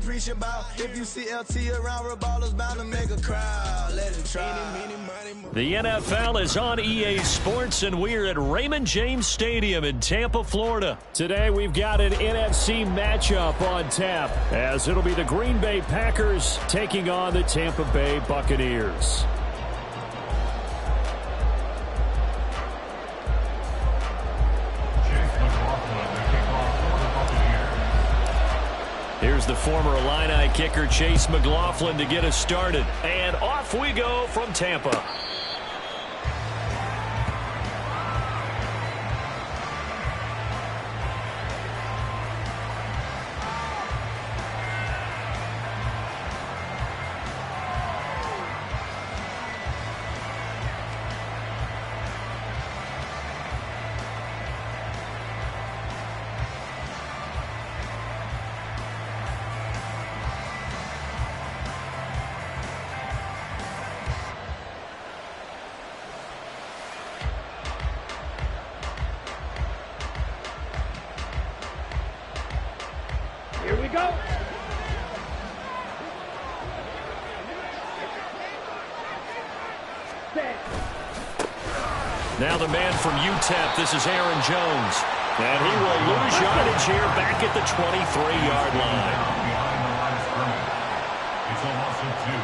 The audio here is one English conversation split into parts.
preaching about. If you see LT around, we're ballers bound to make a crowd. Let it try. The NFL is on EA Sports, and we're at Raymond James Stadium in Tampa, Florida. Today, we've got an NFC matchup on tap, as it'll be the Green Bay Packers taking on the Tampa Bay Buccaneers. Here's the former Illini kicker, Chase McLaughlin, to get us started. And off we go from Tampa. Here we go. Now the man from UTEP, this is Aaron Jones. And he will lose yardage here back at the 23-yard line. Behind the line of scrimmage. It's a loss of 2.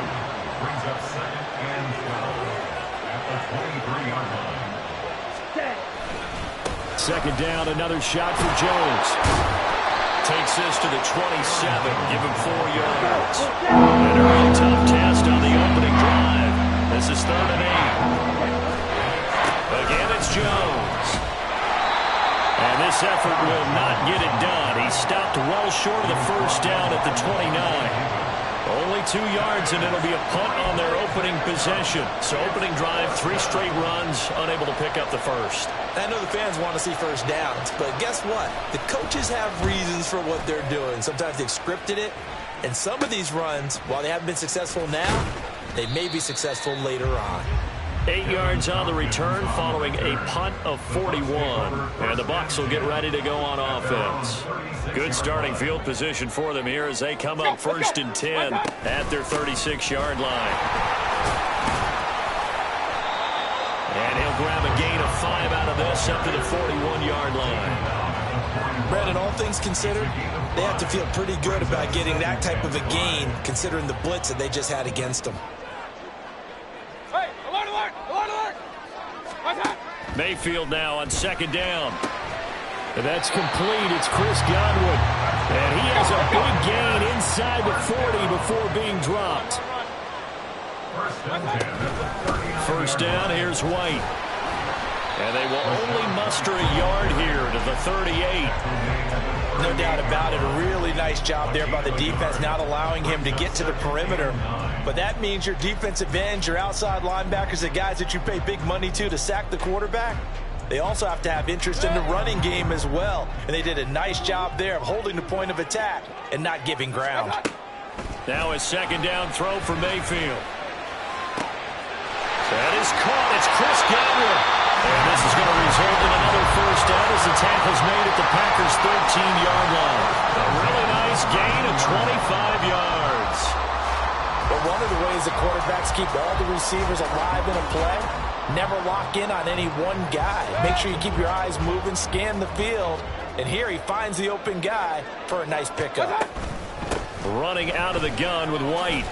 Brings up 2nd and 12 at the 23-yard line. Second down, another shot for Jones. Takes this to the 27, give him 4 yards. An early tough test on the opening drive. This is 3rd and 8. Again, it's Jones. And this effort will not get it done. He stopped well short of the first down at the 29. Only 2 yards, and it'll be a punt on their opening possession. So opening drive, 3 straight runs, unable to pick up the first. I know the fans want to see first downs, but guess what? The coaches have reasons for what they're doing. Sometimes they've scripted it, and some of these runs, while they haven't been successful now, they may be successful later on. 8 yards on the return following a punt of 41. And the Bucs will get ready to go on offense. Good starting field position for them here as they come up 1st and 10 at their 36-yard line. And he'll grab a gain of 5 out of this up to the 41-yard line. Brandon, all things considered, they have to feel pretty good about getting that type of a gain considering the blitz that they just had against them. Mayfield now on 2nd down. And that's complete. It's Chris Godwin. And he has a big gain inside the 40 before being dropped. First down, here's White. And they will only muster a yard here to the 38. No doubt about it. A really nice job there by the defense, not allowing him to get to the perimeter. But that means your defensive ends, your outside linebackers, the guys that you pay big money to sack the quarterback, they also have to have interest in the running game as well. And they did a nice job there of holding the point of attack and not giving ground. Now a 2nd down throw for Mayfield. That is caught. It's Chris Godwin. And this is going to result in another first down as the tackle's made at the Packers' 13-yard line. A really nice gain of 25 yards. But one of the ways the quarterbacks keep all the receivers alive in a play, never lock in on any one guy. Make sure you keep your eyes moving, scan the field. And here he finds the open guy for a nice pickup. Running out of the gun with White.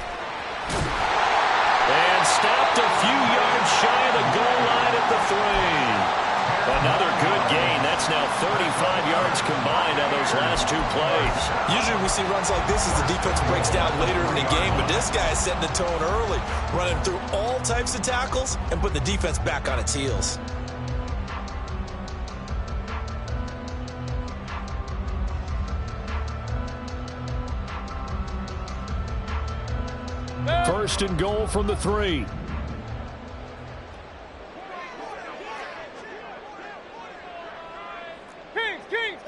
And stopped a few yards shy of the goal line at the 3. Another good gain. That's now 35 yards combined on those last 2 plays. Usually we see runs like this as the defense breaks down later in the game, but this guy is setting the tone early, running through all types of tackles and put the defense back on its heels. First and goal from the 3. Kings!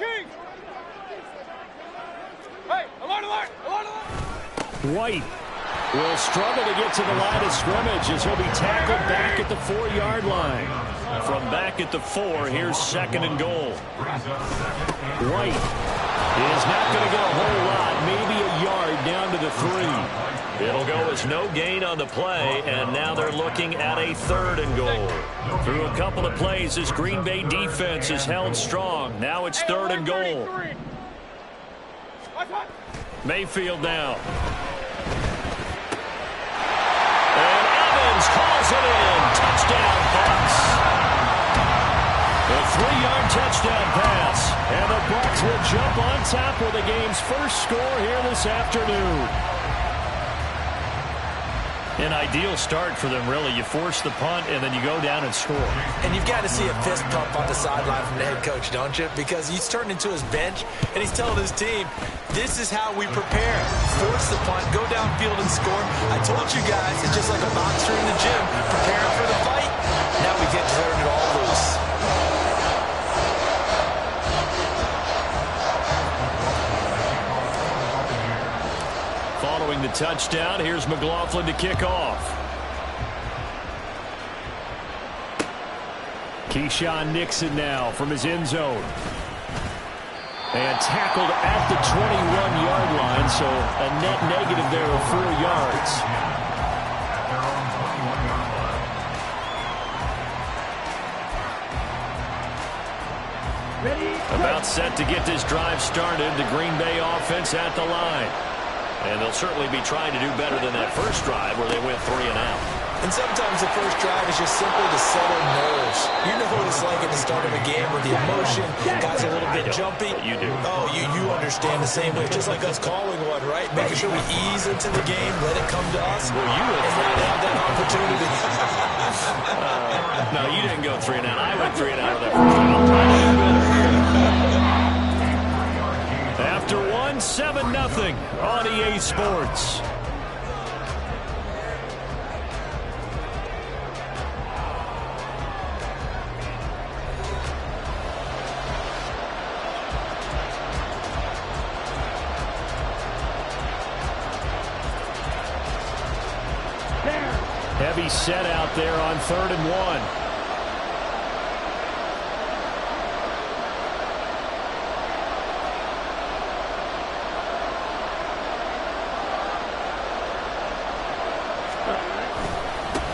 Hey, alert! White will struggle to get to the line of scrimmage as he'll be tackled back at the 4-yard line. From back at the 4, here's 2nd and goal. White is not going to get a whole lot, maybe a yard down the 3. It'll go as no gain on the play, and now they're looking at a 3rd and goal. Through a couple of plays, this Green Bay defense is held strong. Now it's 3rd and goal. Mayfield now. And Evans calls it in. Touchdown, Bucs. A 3-yard touchdown pass. And the Bucs will jump on top with the game's first score here this afternoon. An ideal start for them, really. You force the punt, and then you go down and score. And you've got to see a fist pump on the sideline from the head coach, don't you? Because he's turned into his bench, and he's telling his team, this is how we prepare. Force the punt, go downfield and score. I told you guys, it's just like a boxer in the gym, preparing for the fight. Now we get to turn it all loose. Following the touchdown, here's McLaughlin to kick off. Keyshawn Nixon now from his end zone. And tackled at the 21-yard line, so a net negative there of 4 yards. About set to get this drive started. The Green Bay offense at the line. And they'll certainly be trying to do better than that first drive where they went 3 and out. And sometimes the first drive is just simply to settle nerves. You know what it's like at the start of a game with the emotion, guys a little bit jumpy. You do. Oh, you understand the same way. Just like us calling one, right? Making sure we ease into the game, let it come to us. Well, you would and not have that opportunity. No, you didn't go 3 and out. I went 3 and out of that first drive. After 1, 7-0 on EA Sports. Heavy set out there on 3rd and 1.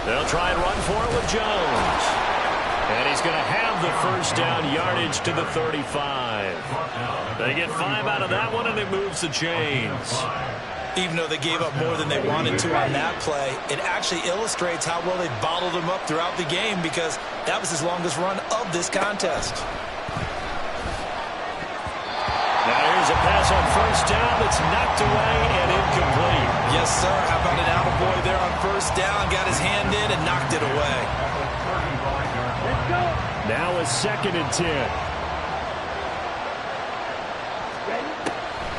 They'll try and run for it with Jones. And he's going to have the first down, yardage to the 35. They get 5 out of that one, and it moves the chains. Even though they gave up more than they wanted to on that play, it actually illustrates how well they bottled them up throughout the game, because that was his longest run of this contest. Now here's a pass on first down that's knocked away and incomplete. Yes, sir. How about an attaboy there on first down? Got his hand in and knocked it away. Now a 2nd and 10.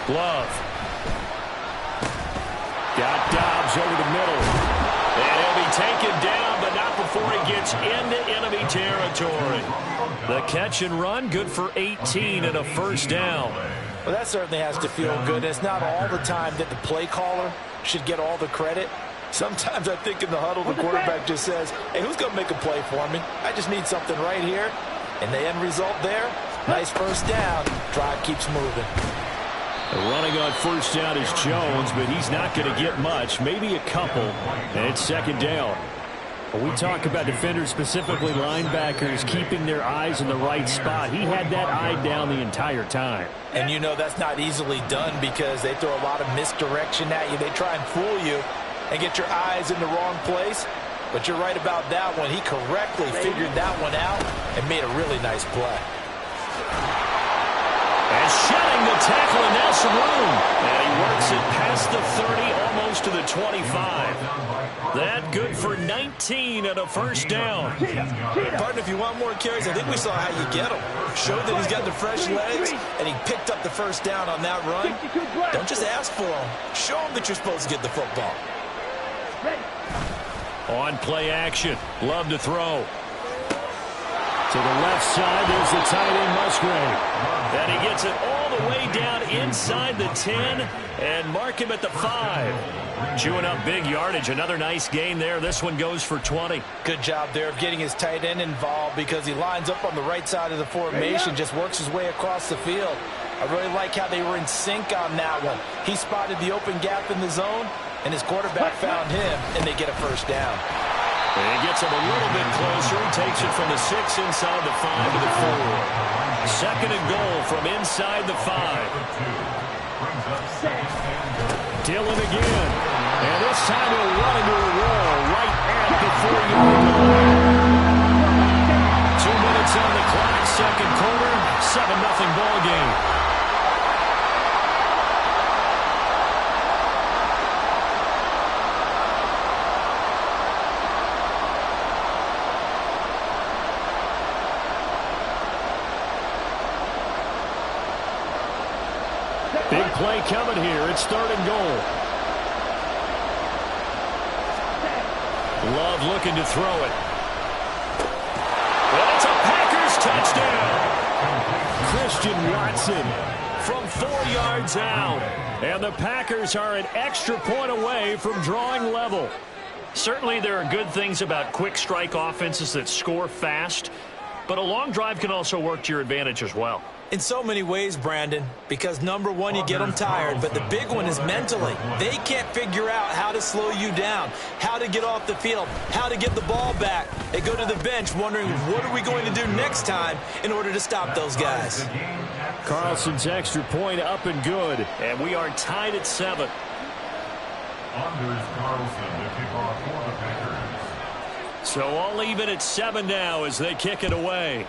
Glove. Got Dobbs over the middle. And he'll be taken down, but not before he gets into enemy territory. The catch and run, good for 18 and a first down. Well, that certainly has to feel good. It's not all the time that the play caller should get all the credit. Sometimes I think in the huddle, the quarterback just says, hey, who's going to make a play for me? I just need something right here. And the end result there, nice first down. Drive keeps moving. Running on first down is Jones, but he's not going to get much, maybe a couple, and it's 2nd down. When we talk about defenders, specifically linebackers, keeping their eyes in the right spot, he had that eye down the entire time. And you know that's not easily done because they throw a lot of misdirection at you. They try and fool you and get your eyes in the wrong place. But you're right about that one. He correctly figured that one out and made a really nice play. And shedding the tackle, and now some room. And he works it past the 30, almost to the 25. That good for 19 and a first down. Partner, if you want more carries, I think we saw how you get him. Showed that he's got the fresh legs, and he picked up the first down on that run. Don't just ask for him. Show him that you're supposed to get the football. On play action. Love to throw. To the left side, there's the tight end, Musgrave. And he gets it all the way down inside the 10 and mark him at the 5. Chewing up big yardage. Another nice gain there. This one goes for 20. Good job there of getting his tight end involved because he lines up on the right side of the formation, just works his way across the field. I really like how they were in sync on that one. He spotted the open gap in the zone, and his quarterback found him, and they get a first down. And he gets him a little bit closer. He takes it from the 6 inside the 5 to the 4. Second and goal from inside the 5. Dillon again. And this time he'll run into a wall right at the 4-yard line. 2 minutes on the clock, second quarter, 7-0 ball game. Big play coming here. It's third and goal. Love looking to throw it. And it's a Packers touchdown. Christian Watson from 4 yards out. And the Packers are an extra point away from drawing level. Certainly there are good things about quick strike offenses that score fast, but a long drive can also work to your advantage as well. In so many ways, Brandon, because number one, you get them tired, but the big one is mentally. They can't figure out how to slow you down, how to get off the field, how to get the ball back. They go to the bench wondering, what are we going to do next time in order to stop those guys? Carlson's extra point up and good, and we are tied at 7. Anders Carlson to kick off for the Packers. So all even at 7 now as they kick it away.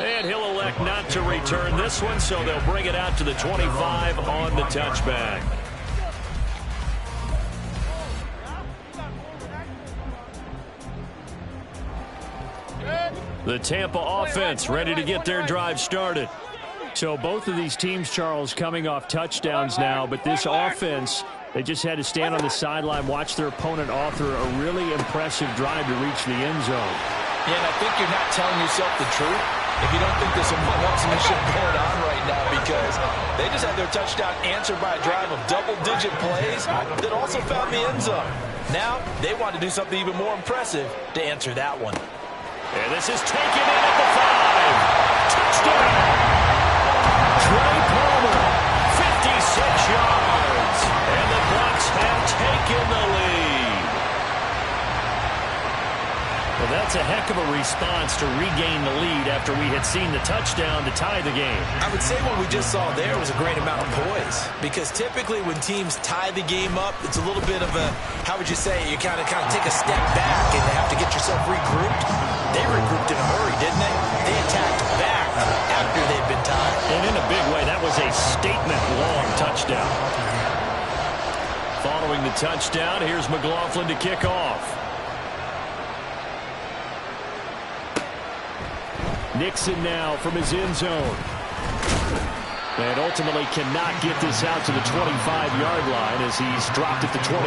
And he'll elect not to return this one, so they'll bring it out to the 25 on the touchback. The Tampa offense ready to get their drive started. So both of these teams, Charles, coming off touchdowns now, but this offense, they just had to stand on the sideline, watch their opponent author a really impressive drive to reach the end zone. Yeah, and I think you're not telling yourself the truth if you don't think there's some one-upsmanship going on right now, because they just had their touchdown answered by a drive of double-digit plays that also found the end zone. Now they want to do something even more impressive to answer that one. And this is taken in at the 5. Touchdown! Trey Palmer, 56 yards. And the Bucs have taken the lead. Well, that's a heck of a response to regain the lead after we had seen the touchdown to tie the game. I would say what we just saw there was a great amount of poise, because typically when teams tie the game up, it's a little bit of a, how would you say, you kind of take a step back and have to get yourself regrouped. They regrouped in a hurry, didn't they? They attacked back after they'd been tied. And in a big way, that was a statement-long touchdown. Following the touchdown, here's McLaughlin to kick off. Nixon now from his end zone. And ultimately cannot get this out to the 25-yard line as he's dropped at the 23.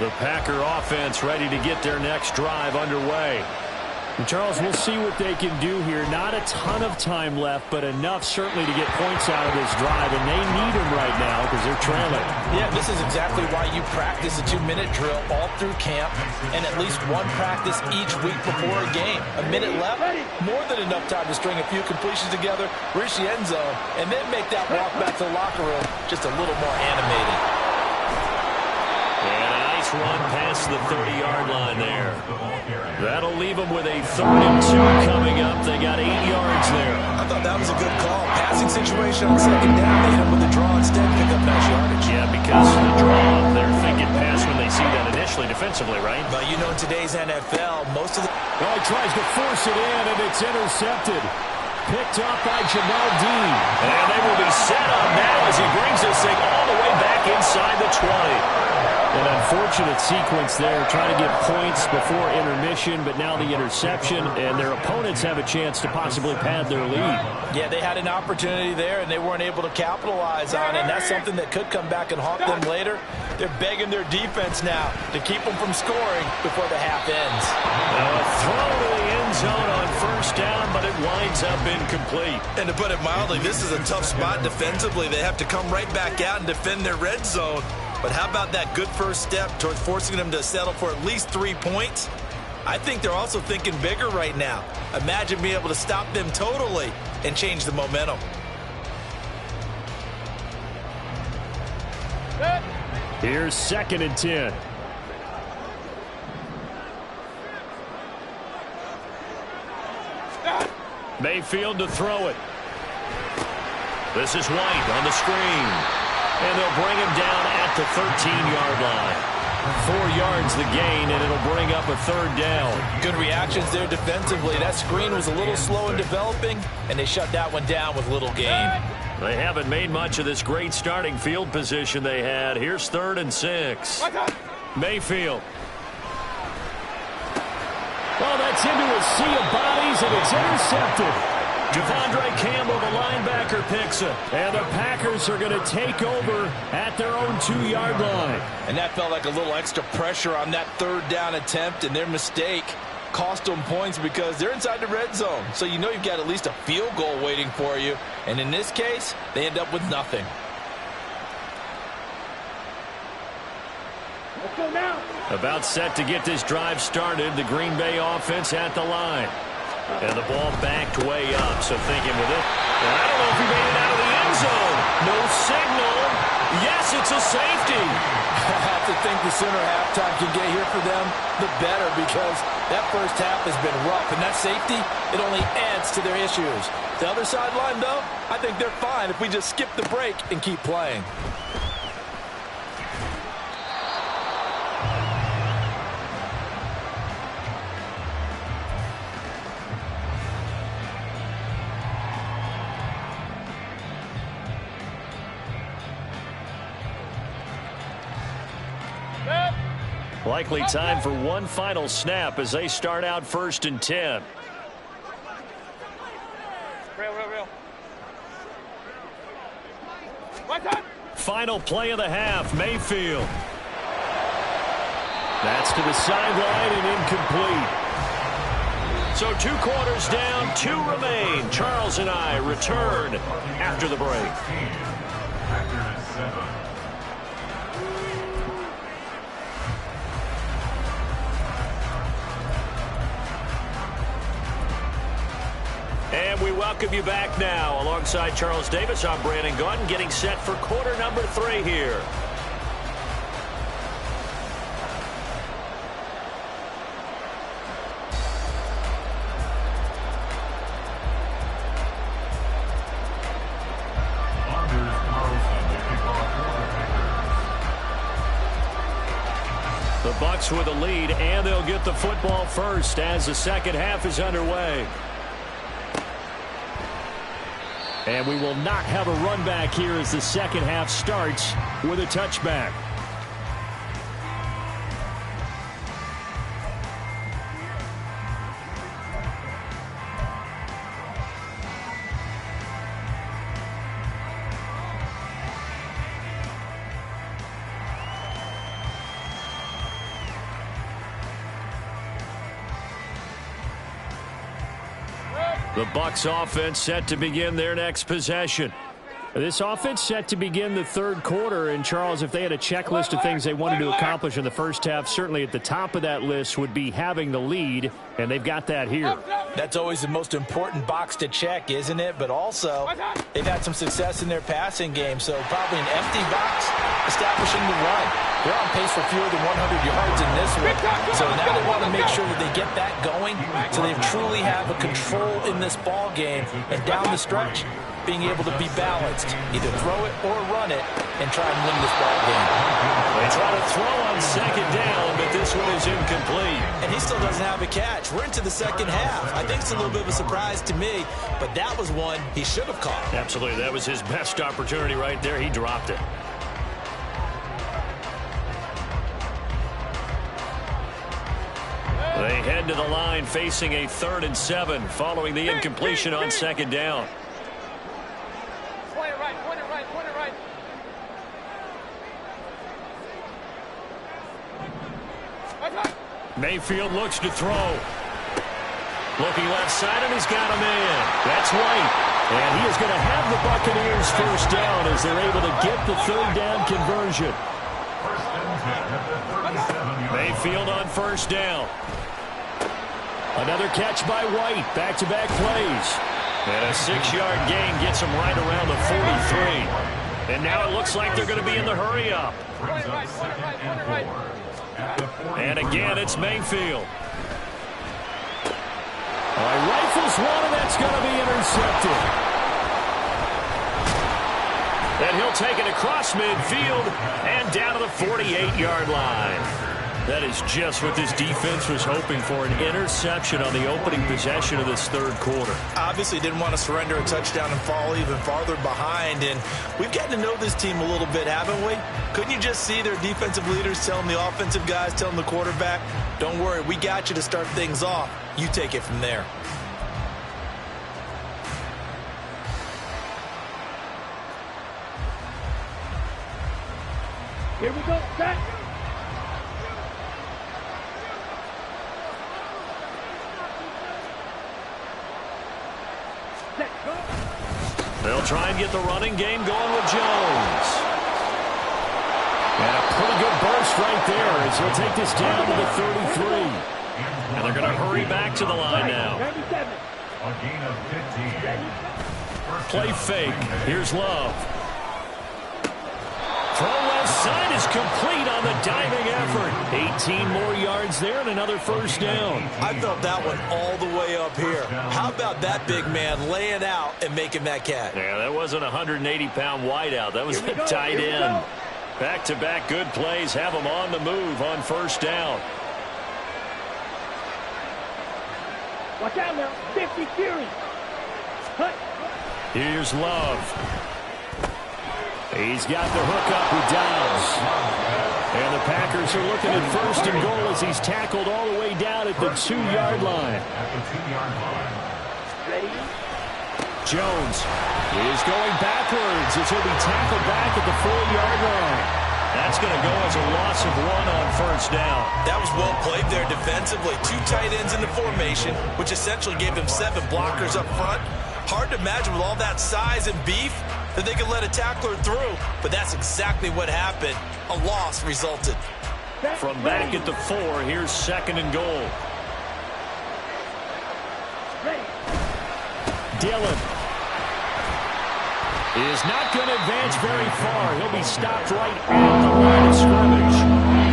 The Packer offense ready to get their next drive underway. And Charles, we'll see what they can do here. Not a ton of time left, but enough certainly to get points out of this drive, and they need them right now because they're trailing. Yeah, this is exactly why you practice a 2-minute drill all through camp and at least one practice each week before a game. A minute left, more than enough time to string a few completions together, reach the end zone, and then make that walk back to the locker room just a little more animated. And a nice run past the 30-yard line there. That'll leave them with a 3rd and 2 coming up. They got 8 yards there. I thought that was a good call. Passing situation on 2nd down. They hit him with the draw instead, pick up nice yardage. Yeah, because of the draw, they're thinking pass when they see that initially defensively, right? But you know, in today's NFL, most of the... Well, he tries to force it in, and it's intercepted. Picked up by Jamel Dean. And they will be set up now as he brings this thing all the way back inside the 20. An unfortunate sequence there, trying to get points before intermission, but now the interception, and their opponents have a chance to possibly pad their lead. Yeah, they had an opportunity there, and they weren't able to capitalize on it, and that's something that could come back and haunt them later. They're begging their defense now to keep them from scoring before the half ends. Now a throw to the end zone on 1st down, but it winds up incomplete. And to put it mildly, this is a tough spot defensively. They have to come right back out and defend their red zone. But how about that good first step towards forcing them to settle for at least 3 points? I think they're also thinking bigger right now. Imagine being able to stop them totally and change the momentum. Here's 2nd and 10. Mayfield to throw it. This is White on the screen. And they'll bring him down at the 13-yard line. 4 yards the gain, and it'll bring up a 3rd down. Good reactions there defensively. That screen was a little slow in developing, and they shut that one down with little gain. They haven't made much of this great starting field position they had. Here's 3rd and 6. Mayfield. Well, that's into a sea of bodies, and it's intercepted. Devondre Campbell, the linebacker, picks it. And the Packers are going to take over at their own 2-yard line. And that felt like a little extra pressure on that 3rd down attempt, and their mistake cost them points because they're inside the red zone. So you know you've got at least a field goal waiting for you. And in this case, they end up with nothing. Let's go now. About set to get this drive started. The Green Bay offense at the line. And the ball backed way up, so thinking with it. And I don't know if he made it out of the end zone. No signal. Yes, it's a safety. I have to think the sooner halftime can get here for them, the better, because that first half has been rough. And that safety, it only adds to their issues. The other sideline, though, I think they're fine if we just skip the break and keep playing. Likely time for one final snap as they start out 1st and 10. Real. Final play of the half, Mayfield. That's to the sideline and incomplete. So 2 quarters down, 2 remain. Charles and I return after the break. And we welcome you back now. Alongside Charles Davis, I'm Brandon Gaudin, getting set for quarter number 3 here. The Bucs with a lead, and they'll get the football first as the second half is underway. And we will not have a run back here as the second half starts with a touchback. The Bucs offense set to begin their next possession. This offense set to begin the 3rd quarter. And, Charles, if they had a checklist of things they wanted to accomplish in the first half, certainly at the top of that list would be having the lead, and they've got that here. That's always the most important box to check, isn't it? But also, they've had some success in their passing game, so probably an empty box establishing the run. They're on pace for fewer than 100 yards in this one, so now they want to make sure that they get that going so they truly have a control in this ball game, and down the stretch, being able to be balanced, either throw it or run it, and try and win this ball game. They try to throw on 2nd down, but this one is incomplete. And he still doesn't have a catch. We're into the second half. I think it's a little bit of a surprise to me, but that was one he should have caught. Absolutely. That was his best opportunity right there. He dropped it. They head to the line facing a 3rd and 7 following the incompletion on 2nd down. Point it right. Mayfield looks to throw. Looking left side, and he's got a man. That's White. And he is going to have the Buccaneers first down as they're able to get the 3rd down conversion. Mayfield on first down. Another catch by White. Back-to-back plays. And a 6-yard gain gets him right around the 43. And now it looks like they're going to be in the hurry-up. And again, it's Mayfield. Rifles one, and that's going to be intercepted. And he'll take it across midfield and down to the 48-yard line. That is just what this defense was hoping for, an interception on the opening possession of this third quarter. Obviously didn't want to surrender a touchdown and fall even farther behind, and we've gotten to know this team a little bit, haven't we? Couldn't you just see their defensive leaders telling the offensive guys, telling the quarterback, don't worry, we got you to start things off. You take it from there. Here we go, set. They'll try and get the running game going with Jones. And a pretty good burst right there as he'll take this down to the 33. And they're going to hurry back to the line now. A gain of 15. Play fake. Here's Love. Throw left side is complete on the diving effort. 18 more yards there and another first down. I felt that one all the way up here. How about that big man laying out and making that catch? Yeah, that wasn't a 180-pound wideout. That was a tight end. Back-to-back good plays have them on the move on first down. Watch out now. 50 Fury. Cut. Here's Love. He's got the hook up with Downs. And the Packers are looking at first and goal as he's tackled all the way down at the 2-yard line. Ready? Jones is going backwards as he'll be tackled back at the 4-yard line. That's going to go as a loss of 1 on first down. That was well played there defensively. 2 tight ends in the formation, which essentially gave them 7 blockers up front. Hard to imagine with all that size and beef that they could let a tackler through, but that's exactly what happened. A loss resulted. From back at the 4, here's second and goal. Dillon is not going to advance very far. He'll be stopped right at the line of scrimmage.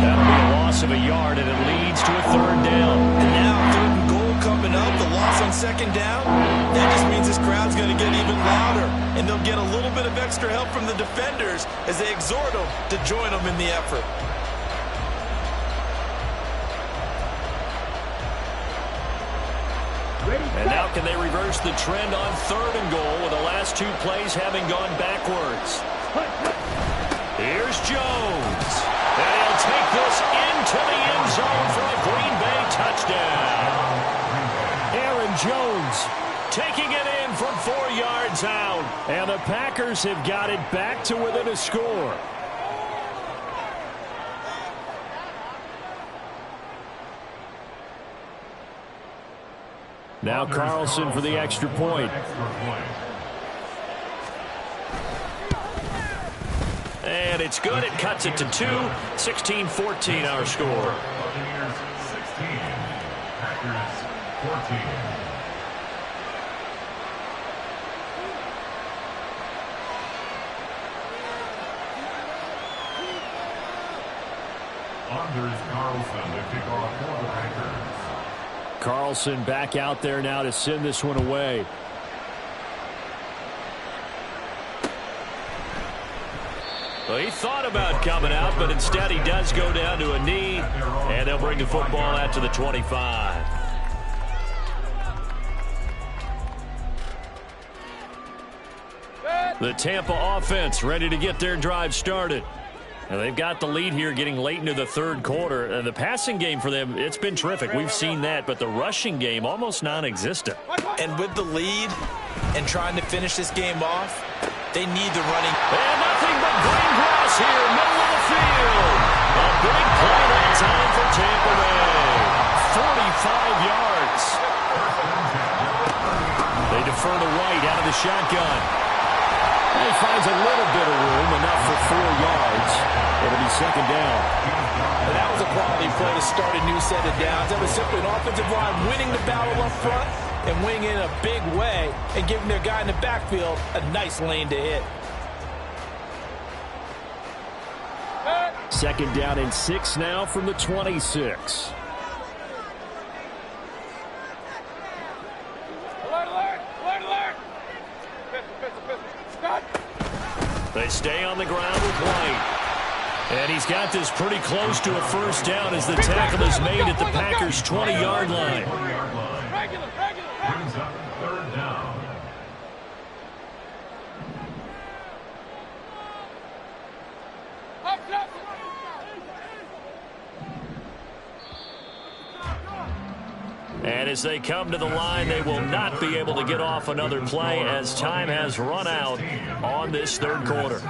That'll be a loss of a yard, and it leads to a third down. And now third and goal coming up, the loss on second down. That just means this crowd's going to get even louder, and they'll get a little bit of extra help from the defenders as they exhort them to join them in the effort. And now can they reverse the trend on third and goal with the last 2 plays having gone backwards? Here's Jones. And he'll take this into the end zone for a Green Bay touchdown. Aaron Jones taking it in from 4 yards out. And the Packers have got it back to within a score. Now Carlson for the extra point. And it's good. It cuts it to 2. 16-14 our score. Buccaneers 16. Packers 14. Anders Carlson to kick off for the Packers. Carlson back out there now to send this one away. Well, he thought about coming out, but instead he does go down to a knee, and they'll bring the football out to the 25. The Tampa offense ready to get their drive started. And they've got the lead here getting late into the third quarter. And the passing game for them, it's been terrific. We've seen that, but the rushing game almost non-existent. And with the lead and trying to finish this game off, they need the running. And nothing but green grass here, middle of the field. A big play that time for Tampa Bay. 45 yards. They defer to White out of the shotgun. He finds a little bit of room, enough for 4 yards. It'll be second down. And that was a quality play to start a new set of downs. That was simply an offensive line winning the battle up front and winning in a big way and giving their guy in the backfield a nice lane to hit. Second down and 6 now from the 26. They stay on the ground with White. And he's got this pretty close to a first down as the tackle is made at the Packers' 20-yard line. Brings up third down. And as they come to the line, they will not be able to get off another play as time has run out on this third quarter.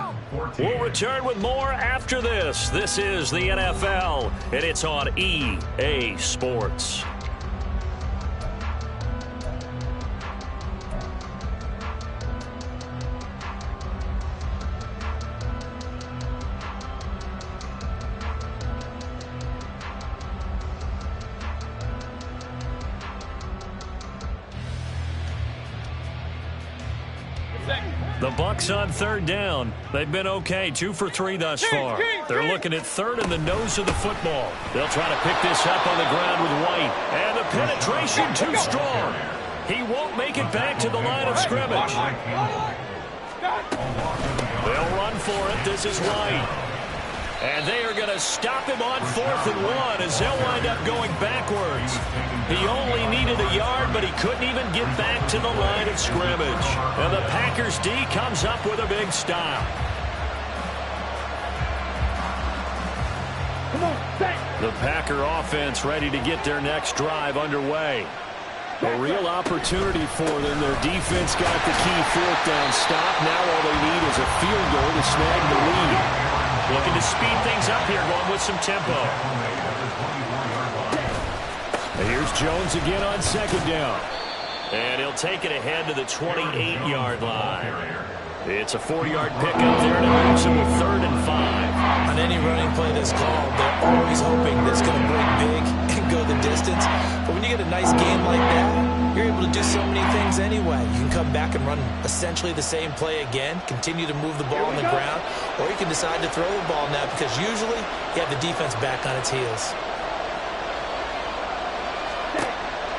We'll return with more after this. This is the NFL, and it's on EA Sports. The Bucs on third down. They've been okay, 2 for 3 thus far. They're looking at third in the nose of the football. They'll try to pick this up on the ground with White. And the penetration too strong. He won't make it back to the line of scrimmage. They'll run for it. This is White. And they are going to stop him on 4th and 1 as they'll wind up going backwards. He only needed a yard, but he couldn't even get back to the line of scrimmage. And the Packers D comes up with a big stop. The Packer offense ready to get their next drive underway. A real opportunity for them. Their defense got the key 4th down stop. Now all they need is a field goal to snag the lead. Looking to speed things up here, going with some tempo. And here's Jones again on second down. And he'll take it ahead to the 28-yard line. It's a 4-yard pickup there, and it moves him to 3rd and 5. On any running play that's called, they're always hoping that it's going to break big and go the distance. But when you get a nice game like that, you're able to do so many things anyway. You can come back and run essentially the same play again, continue to move the ball on the ground, or you can decide to throw the ball now because usually you have the defense back on its heels.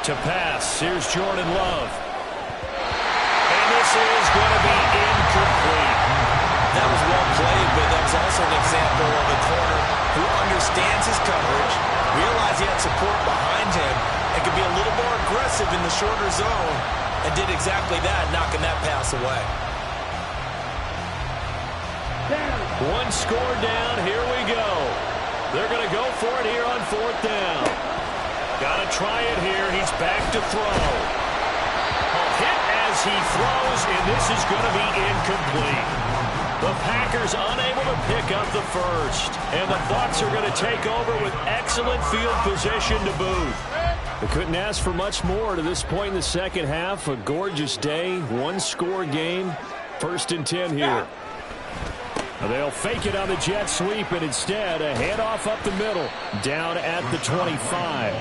To pass, here's Jordan Love. And this is going to be incomplete. That was well played, but that was also an example of a corner who understands his coverage, realized he had support behind him, and could be a little more aggressive in the shorter zone, and did exactly that, knocking that pass away. One score down, here we go. They're going to go for it here on 4th down. Got to try it here, he's back to throw. A hit as he throws, and this is going to be incomplete. The Packers unable to pick up the first. And the Bucs are going to take over with excellent field position to boot. They couldn't ask for much more to this point in the second half. A gorgeous day, one-score game. 1st and 10 here. They'll fake it on the jet sweep, and instead a handoff up the middle, down at the 25.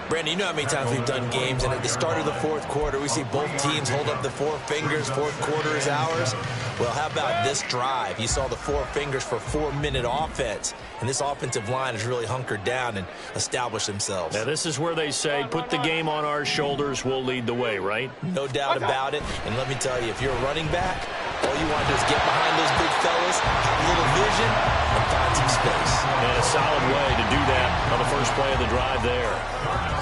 Brandon, you know how many times we've done games, and at the start of the 4th quarter, we see both teams hold up the 4 fingers, 4th quarter is ours. Well, how about this drive? You saw the 4 fingers for 4-minute offense, and this offensive line has really hunkered down and established themselves. Now, this is where they say, put the game on our shoulders, we'll lead the way, right? No doubt about it, and let me tell you, if you're a running back, all you want to do is get behind those big fellas, have a little vision, and find some space. And a solid way to do that on the first play of the drive there.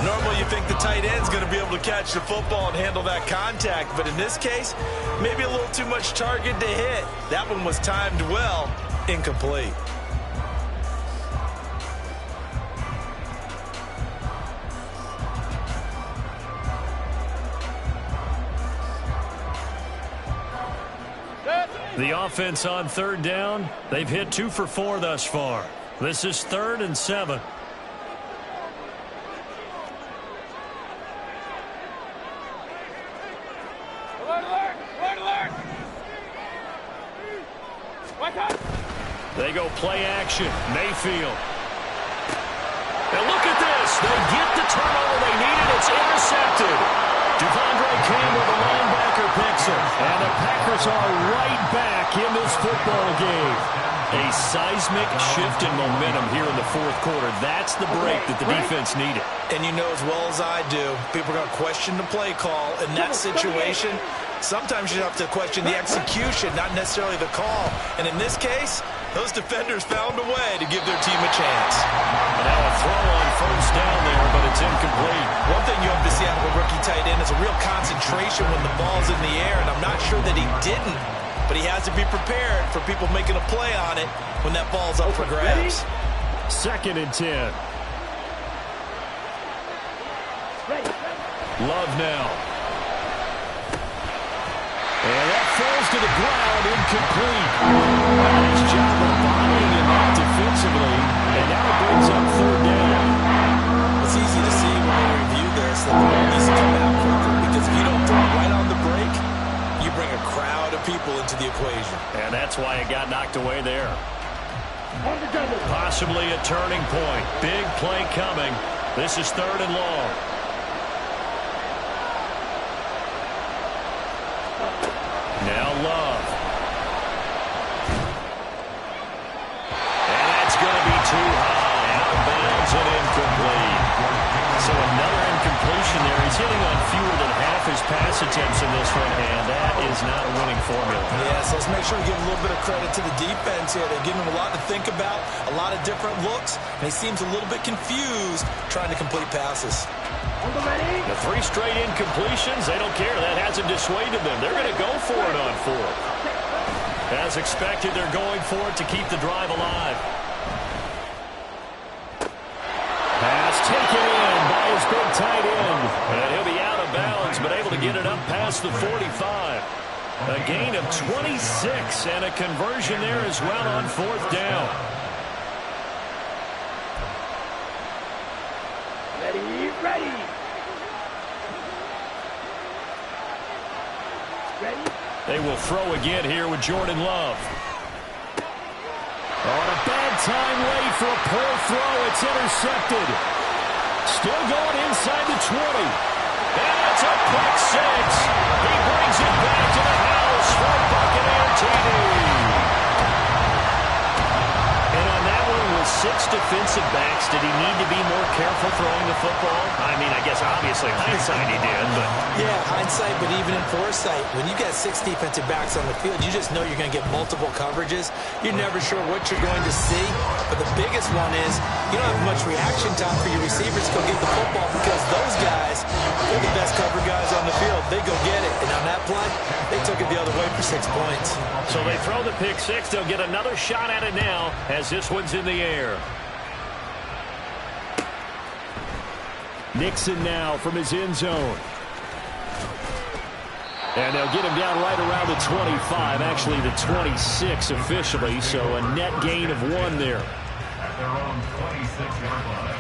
Normally you think the tight end's going to be able to catch the football and handle that contact, but in this case, maybe a little too much target to hit. That one was timed well, incomplete. The offense on 3rd down, they've hit 2 for 4 thus far. This is 3rd and 7. They go play action. Mayfield. And look at this. They get the turnover they needed. It's intercepted. Devondre Campbell, the linebacker, picks it. And the Packers are right back in this football game. A seismic shift in momentum here in the fourth quarter. That's the break that the defense needed. And you know as well as I do, people are going to question the play call. In that situation, sometimes you have to question the execution, not necessarily the call. And in this case, those defenders found a way to give their team a chance. Now a throw on first down there, but it's incomplete. One thing you have to see out of a rookie tight end is a real concentration when the ball's in the air, and I'm not sure that he didn't, but he has to be prepared for people making a play on it when that ball's up for grabs. 2nd and 10. Love now. And that falls to the ground, incomplete. Nice job of bodying him up defensively, and now it brings up 3rd down. It's easy to see when we review this that the ball needs to come out quicker, because if you don't throw it right on the break, you bring a crowd of people into the equation. And that's why it got knocked away there. Possibly a turning point. Big play coming. This is 3rd and long. Now Love. And that's going to be too high. Out of bounds and incomplete. So another incompletion there. He's hitting on fewer than half his pass attempts in this one, and that is not a winning formula. Yeah, so let's make sure we give a little bit of credit to the defense here. They're giving him a lot to think about, a lot of different looks, and he seems a little bit confused trying to complete passes. The 3 straight incompletions, they don't care. That hasn't dissuaded them. They're going to go for it on 4th. As expected, they're going for it to keep the drive alive. Pass taken in by his big tight end. And he'll be out of bounds, but able to get it up past the 45. A gain of 26 and a conversion there as well on 4th down. Ready. They will throw again here with Jordan Love. On a bad time late for a poor throw. It's intercepted. Still going inside the 20. And it's a quick 6. He brings it back to the house for a Buccaneer TD. And on that one, with 6 defensive backs, did he need to be more careful throwing the football? I mean, I guess obviously hindsight he did, but... Yeah, hindsight, but even in foresight, when you got 6 defensive backs on the field, you just know you're going to get multiple coverages. You're never sure what you're going to see. But the biggest one is you don't have much reaction time for your receivers to go get the football, because those guys, they're the best cover guys on the field. They go get it. And on that play, they took it the other way for 6 points. So they throw the pick 6. They'll get another shot at it now as this one's in the air. Nixon now from his end zone. And they'll get him down right around the 25, actually the 26 officially, so a net gain of 1 there. At their own 26-yard line.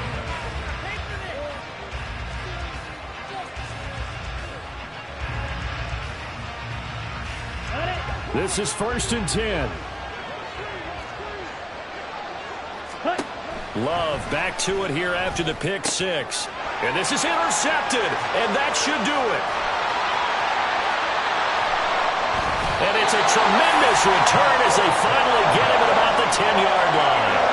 This is 1st and 10. Love back to it here after the pick 6. And this is intercepted, and that should do it. And it's a tremendous return as they finally get him at about the 10-yard line.